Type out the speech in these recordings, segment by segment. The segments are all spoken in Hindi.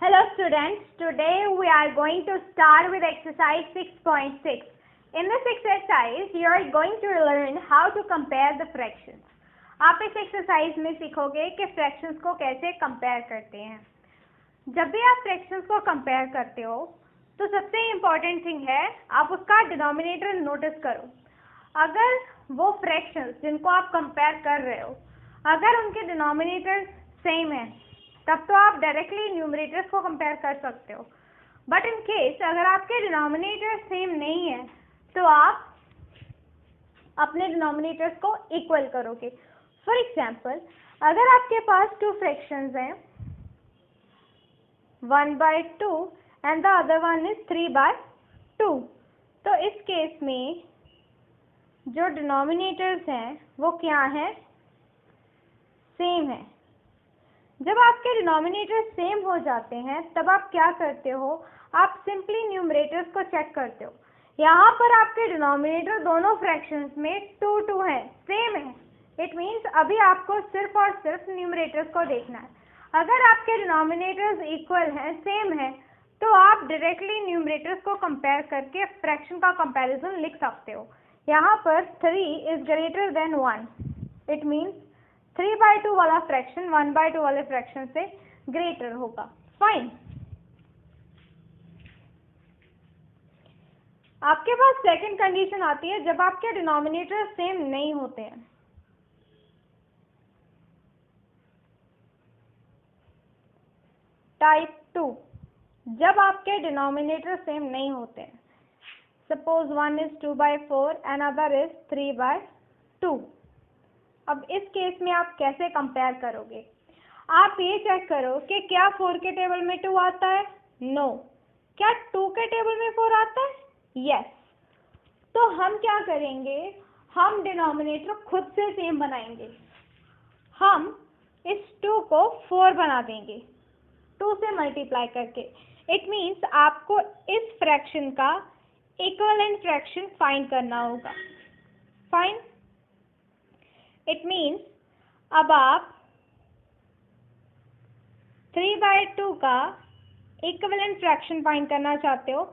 Hello students, today we are going to start with exercise 6.6. In this exercise, you are going to learn how to compare the fractions. आप इस एक्सरसाइज में सीखोगे कि फ्रैक्शंस को कैसे कंपेयर करते हैं। जब भी आप फ्रैक्शंस को कंपेयर करते हो तो सबसे इम्पॉर्टेंट थिंग है आप उसका डिनोमिनेटर नोटिस करो। अगर वो फ्रैक्शंस जिनको आप कंपेयर कर रहे हो अगर उनके डिनोमिनेटर सेम है तब तो आप डायरेक्टली न्यूमरेटर्स को कंपेयर कर सकते हो। बट इन केस अगर आपके डिनोमिनेटर सेम नहीं है तो आप अपने डिनोमिनेटर्स को इक्वल करोगे। फॉर एग्जाम्पल, अगर आपके पास टू फ्रैक्शंस हैं 1/2 and the other one is 3/2, तो इस केस में जो डिनोमिनेटर्स हैं वो क्या हैं? सेम है। जब आपके डिनोमिनेटर सेम हो जाते हैं तब आप क्या करते हो? आप सिंपली न्यूमरेटर्स को चेक करते हो। यहाँ पर आपके डिनोमिनेटर दोनों फ्रैक्शंस में 2 है, सेम है। इट मीन्स अभी आपको सिर्फ और सिर्फ न्यूमरेटर्स को देखना है। अगर आपके डिनोमिनेटर्स इक्वल हैं, सेम है, तो आप डायरेक्टली न्यूमरेटर्स को कंपेयर करके फ्रैक्शन का कंपैरिजन लिख सकते हो। यहाँ पर 3 is greater than 1, it means 3/2 वाला फ्रैक्शन 1/2 वाले फ्रैक्शन से ग्रेटर होगा। फाइन। आपके पास सेकंड कंडीशन आती है जब आपके डिनोमिनेटर सेम नहीं होते हैं। टाइप 2, जब आपके डिनोमिनेटर सेम नहीं होते हैं। Suppose 1 is 2/4 and other is 3/2। अब इस केस में आप कैसे कंपेयर करोगे? आप ये चेक करो कि क्या 4 के टेबल में 2 आता है? नो। क्या 2 के टेबल में 4 आता है? यस। तो हम क्या करेंगे? हम डिनोमिनेटर खुद से सेम बनाएंगे। हम इस 2 को 4 बना देंगे 2 से मल्टीप्लाई करके। इट मीन्स आपको इस फ्रैक्शन का इक्विवेलेंट फ्रैक्शन फाइंड करना होगा। फाइन। इट मीन्स अब आप 3/2 का इक्विवेलेंट फ्रैक्शन फाइंड करना चाहते हो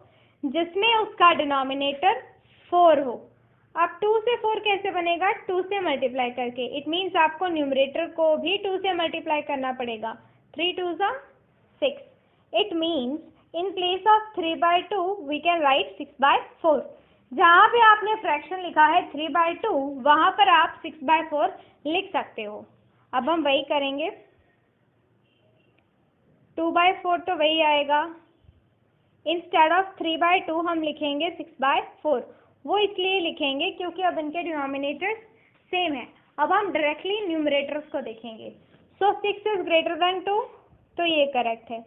जिसमें उसका डिनोमिनेटर 4 हो। अब 2 से 4 कैसे बनेगा? 2 से मल्टीप्लाई करके। इट मीन्स आपको न्यूमरेटर को भी 2 से मल्टीप्लाई करना पड़ेगा। 3 2 6। It means in place of 3/2 we can write 6/4। जहाँ भी आपने फ्रैक्शन लिखा है 3/2 वहाँ पर आप 6/4 लिख सकते हो। अब हम वही करेंगे। 2/4 तो वही आएगा। इंस्टेड ऑफ 3/2 हम लिखेंगे 6/4। वो इसलिए लिखेंगे क्योंकि अब इनके डिनोमिनेटर्स सेम है। अब हम डायरेक्टली न्यूमरेटर्स को देखेंगे। सो 6 इज ग्रेटर देन 2, तो ये करेक्ट है।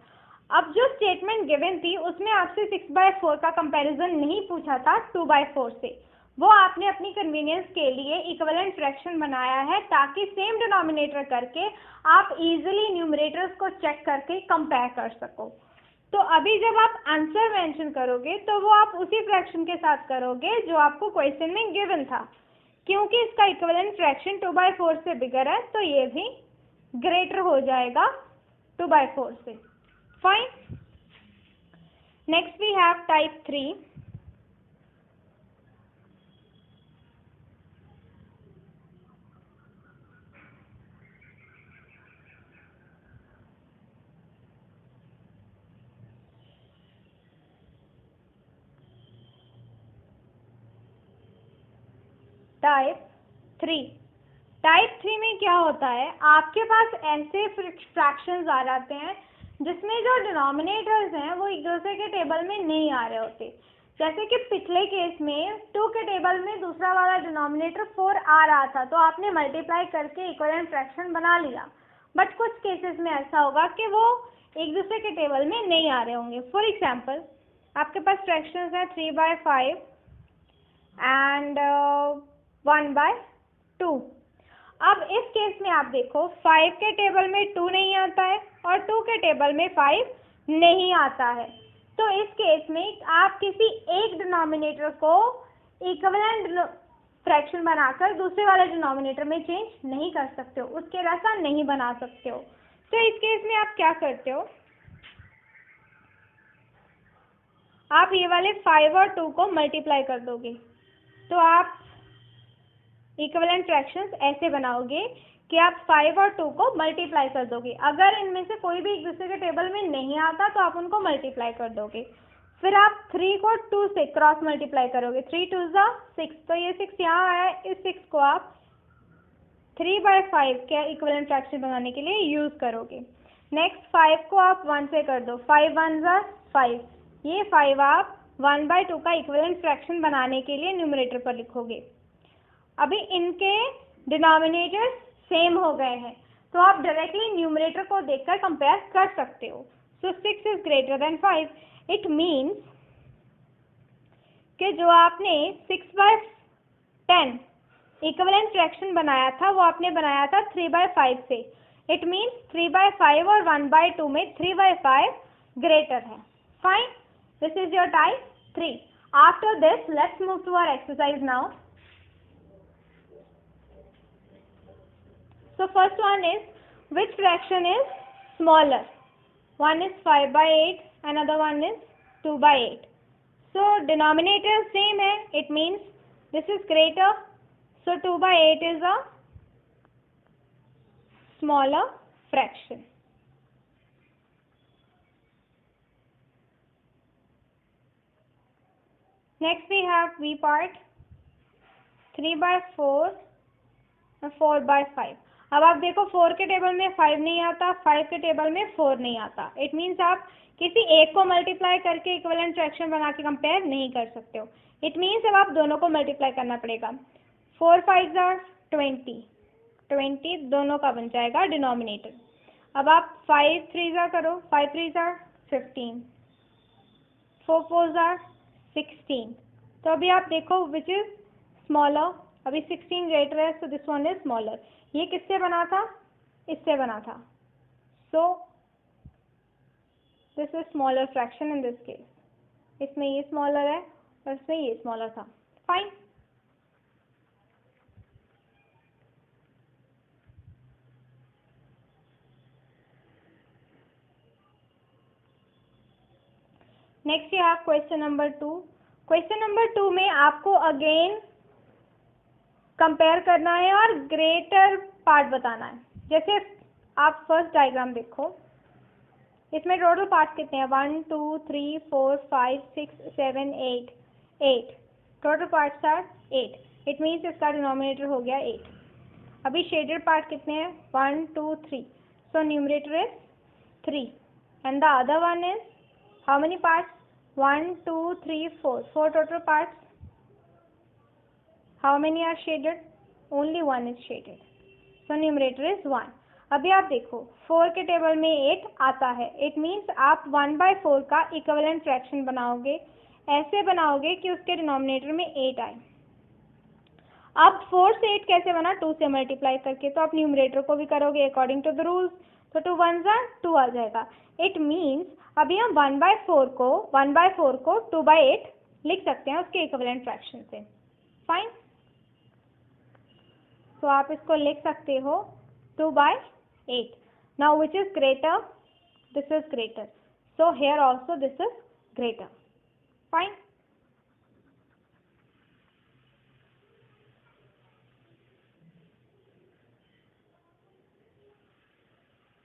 अब जो स्टेटमेंट गिवन थी उसमें आपसे 6/4 का कंपैरिजन नहीं पूछा था 2/4 से। वो आपने अपनी कन्वीनियंस के लिए इक्विवेलेंट फ्रैक्शन बनाया है ताकि सेम डिनोमिनेटर करके आप इजीली न्यूमरेटर्स को चेक करके कंपेयर कर सको। तो अभी जब आप आंसर मेंशन करोगे तो वो आप उसी फ्रैक्शन के साथ करोगे जो आपको क्वेश्चन में गिवन था। क्योंकि इसका इक्विवेलेंट फ्रैक्शन 2/4 से बिगर है तो ये भी ग्रेटर हो जाएगा 2/4 से। Fine. Next we have type 3. Type 3। Type 3 में क्या होता है? आपके पास ऐसे फ्रैक्शंस आ जाते हैं जिसमें जो डिनोमिनेटर्स हैं वो एक दूसरे के टेबल में नहीं आ रहे होते। जैसे कि पिछले केस में 2 के टेबल में दूसरा वाला डिनोमिनेटर 4 आ रहा था तो आपने मल्टीप्लाई करके इक्विवेलेंट फ्रैक्शन बना लिया। बट कुछ केसेस में ऐसा होगा कि वो एक दूसरे के टेबल में नहीं आ रहे होंगे। फॉर एग्जाम्पल, आपके पास फ्रैक्शंस हैं 3/5 एंड 1/2। अब इस केस में आप देखो 5 के टेबल में 2 नहीं आता है और 2 के टेबल में 5 नहीं आता है। तो इस केस में आप किसी एक डिनोमिनेटर को इक्विवेलेंट फ्रैक्शन बनाकर दूसरे वाले डिनोमिनेटर में चेंज नहीं कर सकते हो, उसके जैसा नहीं बना सकते हो। तो इस केस में आप क्या करते हो? आप ये वाले 5 और 2 को मल्टीप्लाई कर दोगे तो आप इक्विवेलेंट फ्रैक्शंस ऐसे बनाओगे कि आप 5 और 2 को मल्टीप्लाई कर दोगे। अगर इनमें से कोई भी एक दूसरे के टेबल में नहीं आता तो आप उनको मल्टीप्लाई कर दोगे। फिर आप 3 को 2 से क्रॉस मल्टीप्लाई करोगे, 3 2 जा 6, तो ये 6 यहाँ आया, इस 6 को आप 3/5 के इक्विवेलेंट फ्रैक्शन बनाने के लिए यूज करोगे। नेक्स्ट 5 को आप 1 से कर दो, 5 1 जा 5, ये 5 आप 1/2 का इक्विवेलेंट फ्रैक्शन बनाने के लिए न्यूमरेटर पर लिखोगे। अभी इनके डिनोमिनेटर्स सेम हो गए हैं तो आप डायरेक्टली न्यूमरेटर को देखकर कंपेयर कर सकते हो। सो 6 is greater than 5। It means कि जो आपने 6/10 इक्विवेलेंट फ्रैक्शन बनाया था वो आपने बनाया था 3/5 से। इट मीन्स 3/5 और 1/2 में 3/5 ग्रेटर है। Fine, this is your type 3। After this let's move to our exercise now. So first one is, which fraction is smaller? One is 5/8, another one is 2/8. So denominator same है, it means this is greater. So 2/8 is a smaller fraction. Next we have B part, 3/4 and 4/5. अब आप देखो 4 के टेबल में 5 नहीं आता, 5 के टेबल में 4 नहीं आता। इट मीन्स आप किसी एक को मल्टीप्लाई करके इक्विवेलेंट फ्रैक्शन बना के कंपेयर नहीं कर सकते हो। इट मीन्स अब आप दोनों को मल्टीप्लाई करना पड़ेगा। 4 5 are 20, 20 दोनों का बन जाएगा डिनोमिनेटर। अब आप 5 3 are करो, 5 3 are 15, 4 4 are 16। तो अभी आप देखो विच इज स्मॉलर। अभी 16 ग्रेटर है, so this one is smaller. ये किससे बना था? इससे बना था। So this is smaller fraction in this case. इसमें ये स्मॉलर है और इसमें ये स्मॉलर था। फाइन। नेक्स्ट ये आप क्वेश्चन नंबर 2। क्वेश्चन नंबर 2 में आपको अगेन कंपेयर करना है और ग्रेटर पार्ट बताना है। जैसे आप फर्स्ट डायग्राम देखो, इसमें टोटल पार्ट्स कितने हैं? 1 2 3 4 5 6 7 8 8। Total parts are 8। It means इसका डिनोमिनेटर हो गया 8। अभी शेडेड पार्ट कितने हैं? 1 2 3। So numerator is 3 and the other one is how many parts? 1 2 3 4। 4 total parts. How many are shaded? Only one is shaded. So numerator is 1. अभी आप देखो 4 के टेबल में 8 आता है। इट मीन्स आप 1/4 का इक्विवेलेंट फ्रैक्शन बनाओगे, ऐसे बनाओगे कि उसके डिनोमिनेटर में 8 आए। अब 4 से 8 कैसे बना? 2 से मल्टीप्लाई करके। तो आप न्यूमरेटर को भी करोगे अकॉर्डिंग टू द रूल्स, तो 2 1 2 आ जाएगा। इट मीन्स अभी हम 1/4 को 2/8 लिख सकते हैं उसके इक्विवेलेंट फ्रैक्शन से। फाइन। तो आप इसको लिख सकते हो 2/8। Now which is greater? This is greater. So here also this is greater. Fine.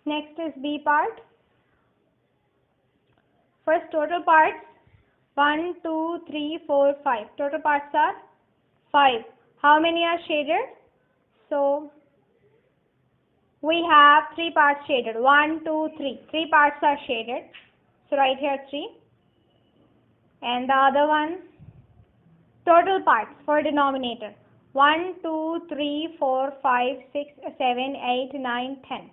Next is B part. First total parts 1 2 3 4 5. Total parts are 5. How many are shaded? So we have 3 parts shaded. 1 2 3. 3 parts are shaded. So write here 3. And the other one, total parts for denominator 1 2 3 4 5 6 7 8 9 10.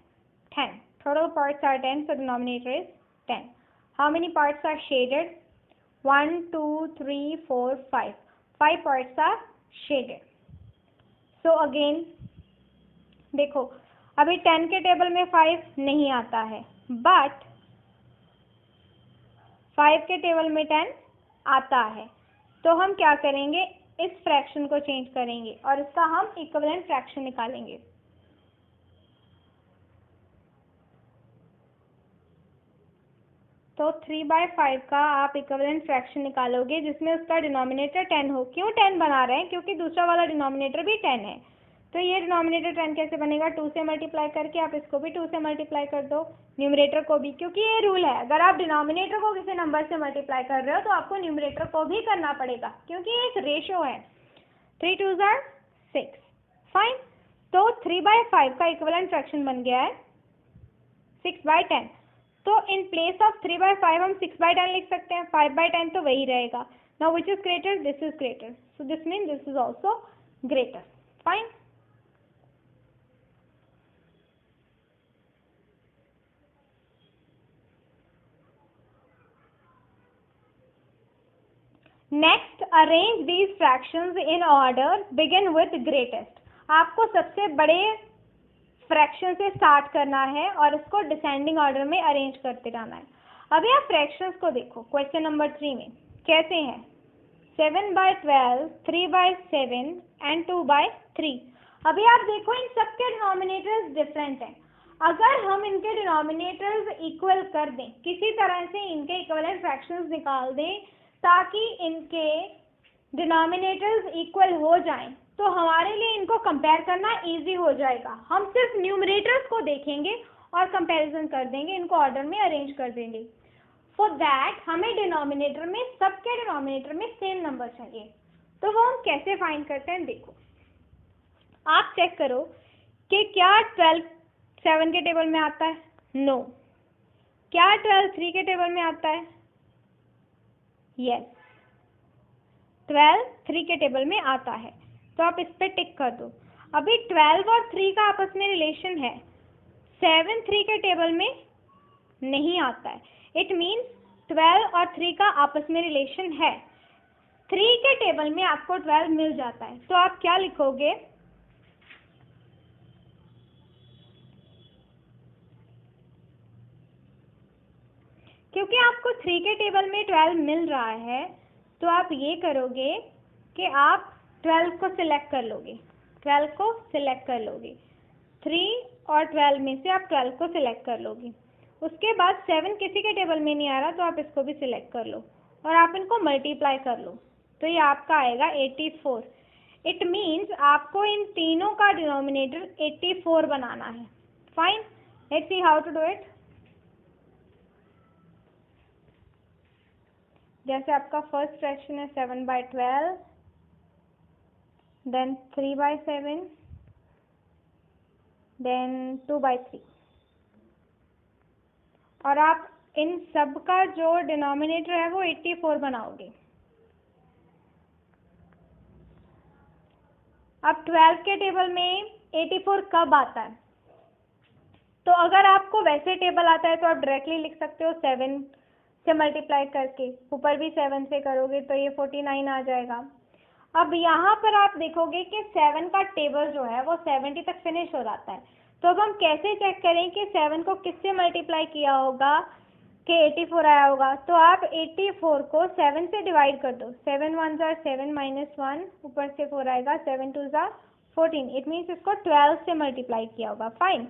10. Total parts are 10, so denominator is 10. How many parts are shaded? 1 2 3 4 5. 5 parts are shaded. So again देखो अभी 10 के टेबल में 5 नहीं आता है, बट 5 के टेबल में 10 आता है। तो हम क्या करेंगे? इस फ्रैक्शन को चेंज करेंगे और इसका हम इक्विवेलेंट फ्रैक्शन निकालेंगे। तो 3/5 का आप इक्विवेलेंट फ्रैक्शन निकालोगे जिसमें उसका डिनोमिनेटर 10 हो। क्यों 10 बना रहे हैं? क्योंकि दूसरा वाला डिनोमिनेटर भी 10 है। तो ये डिनोमिनेटर 10 कैसे बनेगा? 2 से मल्टीप्लाई करके। आप इसको भी 2 से मल्टीप्लाई कर दो, न्यूमरेटर को भी, क्योंकि ये रूल है, अगर आप डिनोमिनेटर को किसी नंबर से मल्टीप्लाई कर रहे हो तो आपको न्यूमरेटर को भी करना पड़ेगा, क्योंकि ये एक रेशो है। 3 2s are 6। फाइन। तो 3/5 का इक्विवेलेंट फ्रैक्शन बन गया है 6/10। तो इन प्लेस ऑफ 3/5 हम 6/10 लिख सकते हैं। 5/10 तो वही रहेगा। Now which is greater? This is greater, so this mean this is also greater. Fine. Next, arrange these fractions in order, begin with greatest. आपको सबसे बड़े फ्रैक्शन से स्टार्ट करना है और इसको डिसेंडिंग ऑर्डर में अरेंज करते जाना है। अभी आप फ्रैक्शंस को देखो क्वेश्चन नंबर 3 में कैसे हैं। 7/12, 3/7 एंड 2/3। अभी आप देखो इन सबके डिनोमिनेटर्स डिफरेंट हैं। अगर हम इनके डिनोमिनेटर्स इक्वल कर दें, किसी तरह से इनके इक्विवेलेंट फ्रैक्शंस निकाल दें ताकि इनके डिनोमिनेटर्स इक्वल हो जाएं, तो हमारे लिए इनको कंपेयर करना इजी हो जाएगा। हम सिर्फ न्यूमरेटर्स को देखेंगे और कंपैरिजन कर देंगे, इनको ऑर्डर में अरेंज कर देंगे। फॉर दैट हमें डिनोमिनेटर में, सबके डिनोमिनेटर में सेम नंबर चाहिए। तो वो हम कैसे फाइंड करते हैं? देखो, आप चेक करो कि क्या 12 7 के टेबल में आता है? नो। क्या 12 3 के टेबल में आता है? यस, 12 3 के टेबल में आता है। तो आप इस पर टिक कर दो। अभी 12 और 3 का आपस में रिलेशन है, 7 3 के टेबल में नहीं आता है। इट मीन्स 12 और 3 का आपस में रिलेशन है। 3 के टेबल में आपको 12 मिल जाता है, तो आप क्या लिखोगे? क्योंकि आपको 3 के टेबल में 12 मिल रहा है, तो आप ये करोगे कि आप 12 को सिलेक्ट कर लोगे। 12 को सिलेक्ट कर लोगे। 3 और 12 में से आप 12 को सिलेक्ट कर लोगे। उसके बाद 7 किसी के टेबल में नहीं आ रहा, तो आप इसको भी सिलेक्ट कर लो और आप इनको मल्टीप्लाई कर लो, तो ये आपका आएगा 84। इट मीन्स आपको इन तीनों का डिनोमिनेटर 84 बनाना है। Fine, let's see how to do it. जैसे आपका फर्स्ट फ्रैक्शन है 7/12, देन 3/7, देन 2/3, और आप इन सब का जो डिनोमिनेटर है वो 84 बनाओगे। अब 12 के टेबल में 84 कब आता है? तो अगर आपको वैसे टेबल आता है तो आप डायरेक्टली लिख सकते हो 7 से मल्टीप्लाई करके, ऊपर भी 7 से करोगे तो ये 49 आ जाएगा। अब यहाँ पर आप देखोगे कि 7 का टेबल जो है वो 70 तक फिनिश हो जाता है। तो अब हम कैसे चेक करें कि 7 को किससे मल्टीप्लाई किया होगा कि 84 आया होगा? तो आप 84 को 7 से डिवाइड कर दो। 7 1s are 7 - 1, ऊपर से 4 आएगा, 7 2s are 14। इट मीन्स इसको 12 से मल्टीप्लाई किया होगा। फाइन,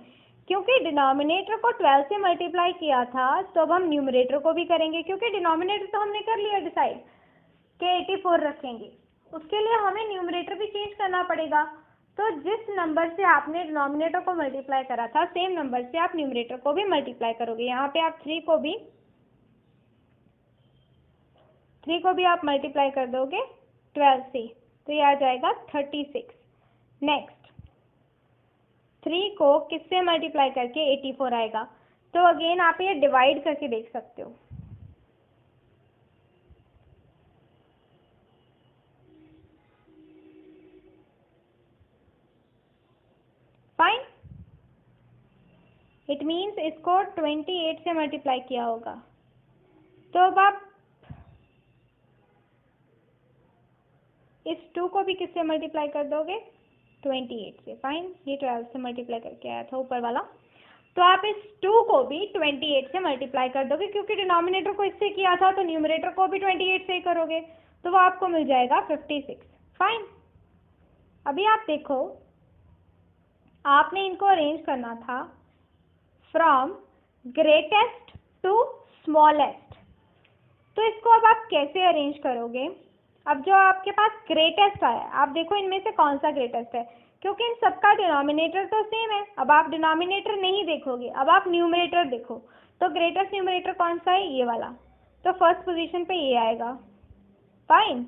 क्योंकि डिनोमिनेटर को 12 से मल्टीप्लाई किया था, तो अब हम न्यूमरेटर को भी करेंगे, क्योंकि डिनोमिनेटर तो हमने कर लिया डिसाइड कि 84 रखेंगे। उसके लिए हमें न्यूमरेटर भी चेंज करना पड़ेगा। तो जिस नंबर से आपने डिनोमिनेटर को मल्टीप्लाई करा था, सेम नंबर से आप न्यूमरेटर को भी मल्टीप्लाई करोगे। यहाँ पे आप 3 को भी आप मल्टीप्लाई कर दोगे 12 से, तो ये आ जाएगा 36। नेक्स्ट, 3 को किससे मल्टीप्लाई करके 84 आएगा? तो अगेन आप ये डिवाइड करके देख सकते हो। फाइन, इट मीन्स इसको 28 से मल्टीप्लाई किया होगा। तो अब आप इस 2 को भी किससे मल्टीप्लाई कर दोगे? 28 से। फाइन, ये 12 से मल्टीप्लाई करके आया था ऊपर वाला, तो आप इस 2 को भी 28 से मल्टीप्लाई कर दोगे, क्योंकि डिनोमिनेटर को इससे किया था तो न्यूमरेटर को भी 28 से ही करोगे, तो वो आपको मिल जाएगा 56। फाइन, अभी आप देखो, आपने इनको अरेंज करना था फ्रॉम ग्रेटेस्ट टू स्मॉलेस्ट। तो इसको अब आप कैसे अरेंज करोगे? अब जो आपके पास ग्रेटेस्ट आया, आप देखो इनमें से कौन सा ग्रेटेस्ट है, क्योंकि इन सबका डिनोमिनेटर तो सेम है। अब आप डिनोमिनेटर नहीं देखोगे, अब आप न्यूमरेटर देखो। तो ग्रेटेस्ट न्यूमरेटर कौन सा है? ये वाला। तो फर्स्ट पोजीशन पे ये आएगा, फाइन।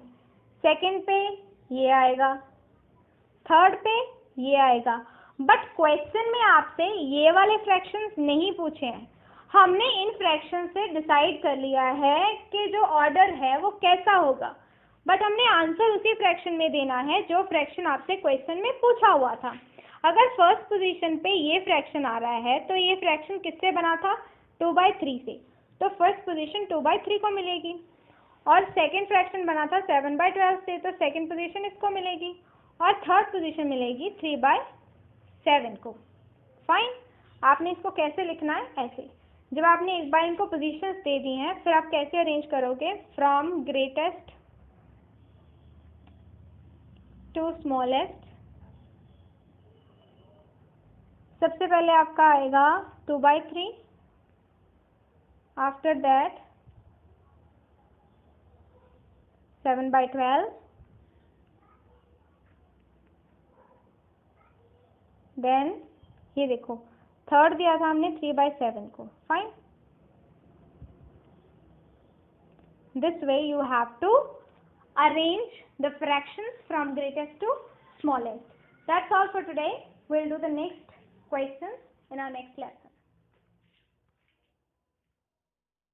सेकंड पे ये आएगा, थर्ड पे ये आएगा। बट क्वेश्चन में आपसे ये वाले फ्रैक्शंस नहीं पूछे हैं। हमने इन फ्रैक्शन से डिसाइड कर लिया है कि जो ऑर्डर है वो कैसा होगा, बट हमने आंसर उसी फ्रैक्शन में देना है जो फ्रैक्शन आपसे क्वेश्चन में पूछा हुआ था। अगर फर्स्ट पोजीशन पे ये फ्रैक्शन आ रहा है तो ये फ्रैक्शन किससे बना था? 2/3 से। तो फर्स्ट पोजीशन 2/3 को मिलेगी। और सेकंड फ्रैक्शन बना था 7/12 से, तो सेकंड पोजीशन इसको मिलेगी। और थर्ड पोजीशन मिलेगी 3/7 को। फाइन। आपने इसको कैसे लिखना है? ऐसे। जब आपने एक बार इनको पोजीशंस दे दी हैं, फिर आप कैसे अरेंज करोगे? From greatest to smallest. सबसे पहले आपका आएगा 2/3, आफ्टर दैट 7/12, देन ये देखो थर्ड दिया था हमने 3/7 को। Fine. This way you have to arrange the fractions from greatest to smallest. That's all for today. We'll do the next questions in our next lesson.